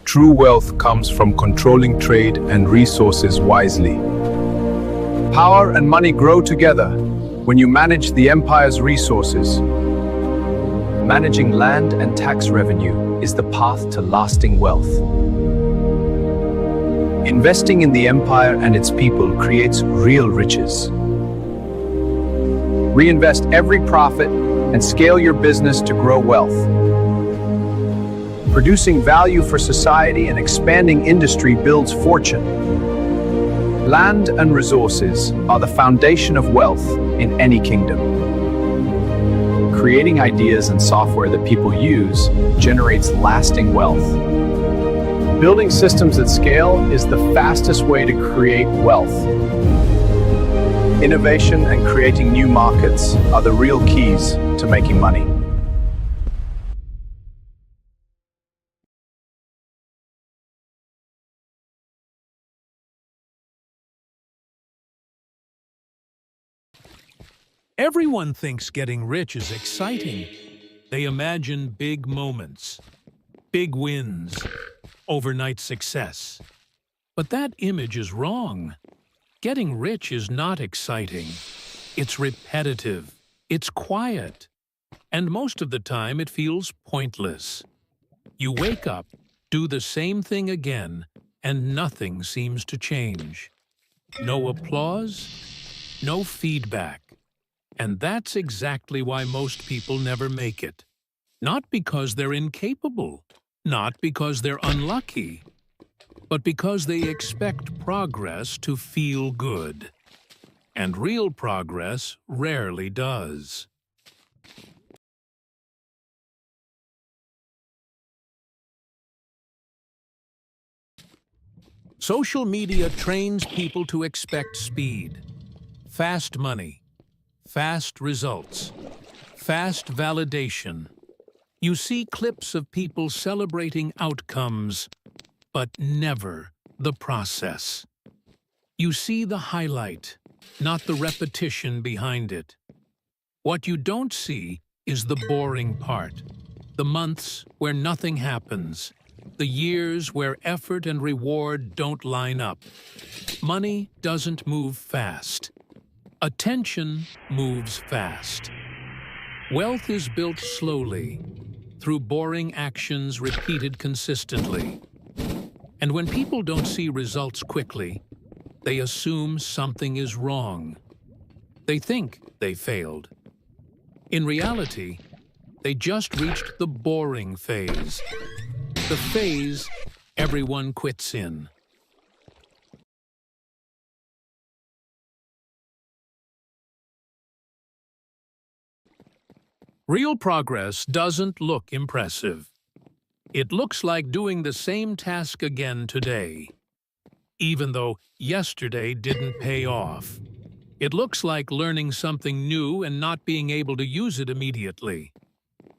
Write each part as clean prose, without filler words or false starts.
True wealth comes from controlling trade and resources wisely. Power and money grow together when you manage the empire's resources. Managing land and tax revenue is the path to lasting wealth. Investing in the empire and its people creates real riches. Reinvest every profit and scale your business to grow wealth. Producing value for society and expanding industry builds fortune. Land and resources are the foundation of wealth in any kingdom. Creating ideas and software that people use generates lasting wealth. Building systems at scale is the fastest way to create wealth. Innovation and creating new markets are the real keys to making money. Everyone thinks getting rich is exciting. They imagine big moments, big wins, overnight success. But that image is wrong. Getting rich is not exciting. It's repetitive. It's quiet. And most of the time it feels pointless. You wake up, do the same thing again, and nothing seems to change. No applause, no feedback. And that's exactly why most people never make it. Not because they're incapable, not because they're unlucky, but because they expect progress to feel good. And real progress rarely does. Social media trains people to expect speed, fast money, fast results, fast validation. You see clips of people celebrating outcomes, but never the process. You see the highlight, not the repetition behind it. What you don't see is the boring part, the months where nothing happens, the years where effort and reward don't line up. Money doesn't move fast. Attention moves fast. Wealth is built slowly, through boring actions repeated consistently. And when people don't see results quickly, they assume something is wrong. They think they failed. In reality, they just reached the boring phase, the phase everyone quits in. Real progress doesn't look impressive. It looks like doing the same task again today, even though yesterday didn't pay off. It looks like learning something new and not being able to use it immediately.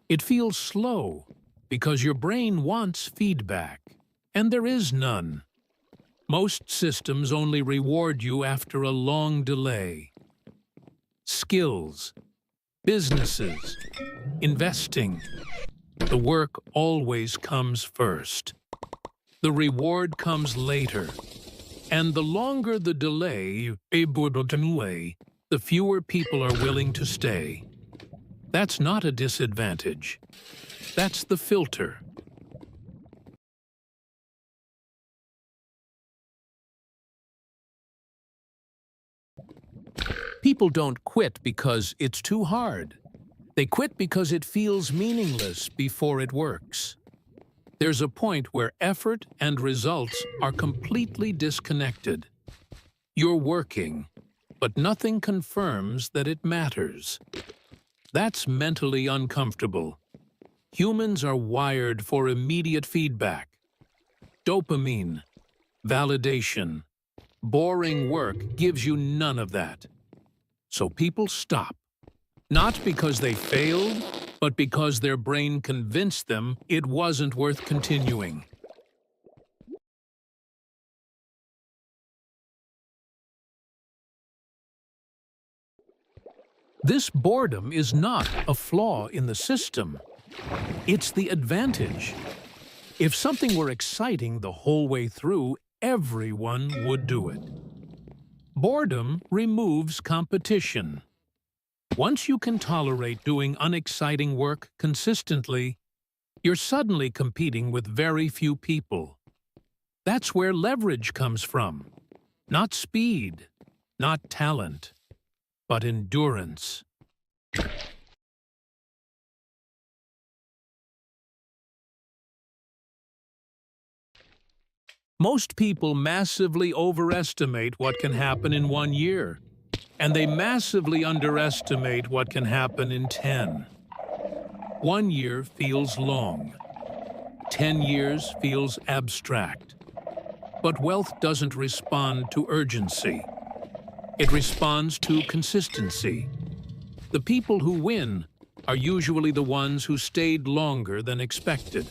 It feels slow because your brain wants feedback, and there is none. Most systems only reward you after a long delay. Skills, businesses, investing. The work always comes first. The reward comes later. And the longer the delay, the fewer people are willing to stay. That's not a disadvantage. That's the filter. People don't quit because it's too hard. They quit because it feels meaningless before it works. There's a point where effort and results are completely disconnected. You're working, but nothing confirms that it matters. That's mentally uncomfortable. Humans are wired for immediate feedback. Dopamine, validation. Boring work gives you none of that. So people stop. Not because they failed, but because their brain convinced them it wasn't worth continuing. This boredom is not a flaw in the system. It's the advantage. If something were exciting the whole way through, everyone would do it. Boredom removes competition. Once you can tolerate doing unexciting work consistently, you're suddenly competing with very few people. That's where leverage comes from. Not speed, not talent, but endurance. Most people massively overestimate what can happen in 1 year, and they massively underestimate what can happen in 10. 1 year feels long. 10 years feels abstract. But wealth doesn't respond to urgency. It responds to consistency. The people who win are usually the ones who stayed longer than expected.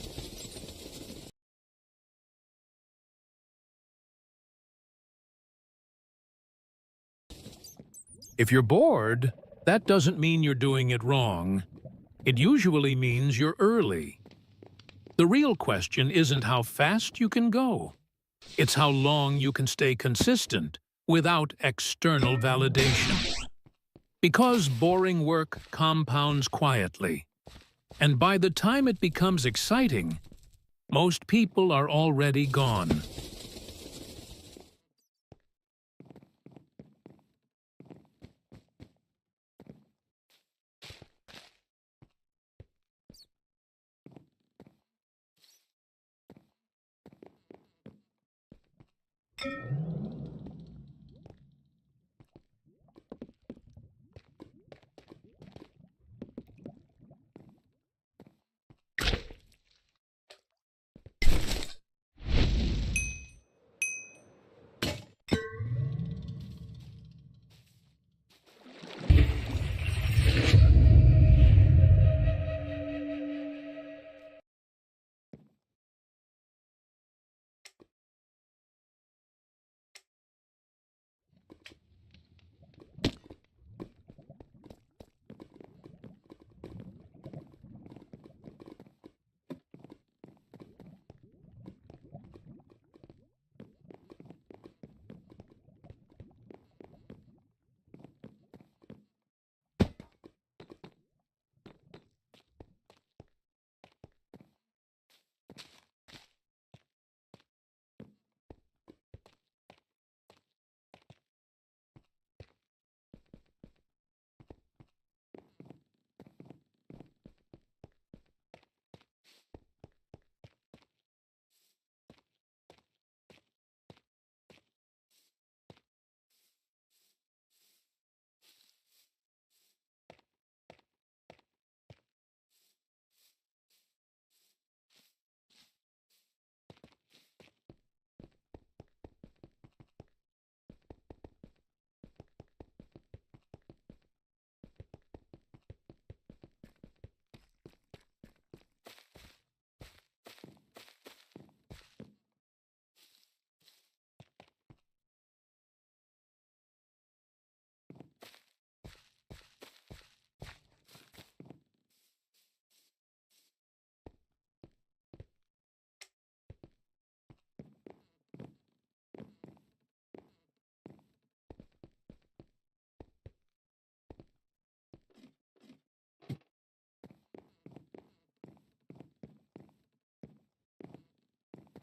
If you're bored, that doesn't mean you're doing it wrong. It usually means you're early. The real question isn't how fast you can go. It's how long you can stay consistent without external validation. Because boring work compounds quietly. And by the time it becomes exciting, most people are already gone.